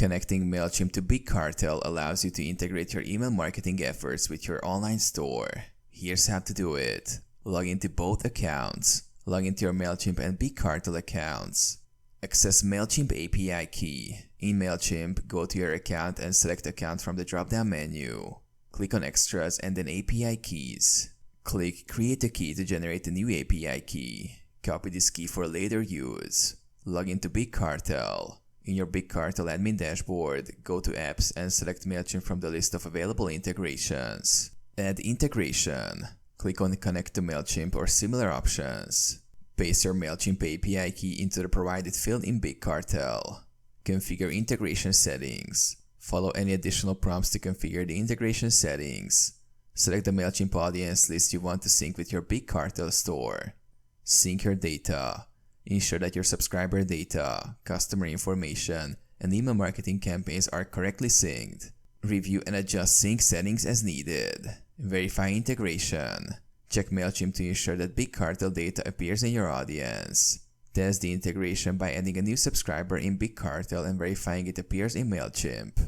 Connecting Mailchimp to Big Cartel allows you to integrate your email marketing efforts with your online store. Here's how to do it. Log into both accounts. Log into your Mailchimp and Big Cartel accounts. Access Mailchimp API key. In Mailchimp, go to your account and select Account from the drop-down menu. Click on Extras and then API keys. Click Create a key to generate a new API key. Copy this key for later use. Log into Big Cartel. In your Big Cartel admin dashboard, go to Apps and select Mailchimp from the list of available integrations. Add integration. Click on Connect to Mailchimp or similar options. Paste your Mailchimp API key into the provided field in Big Cartel. Configure integration settings. Follow any additional prompts to configure the integration settings. Select the Mailchimp audience list you want to sync with your Big Cartel store. Sync your data. Ensure that your subscriber data, customer information, and email marketing campaigns are correctly synced. Review and adjust sync settings as needed. Verify integration. Check Mailchimp to ensure that Big Cartel data appears in your audience. Test the integration by adding a new subscriber in Big Cartel and verifying it appears in Mailchimp.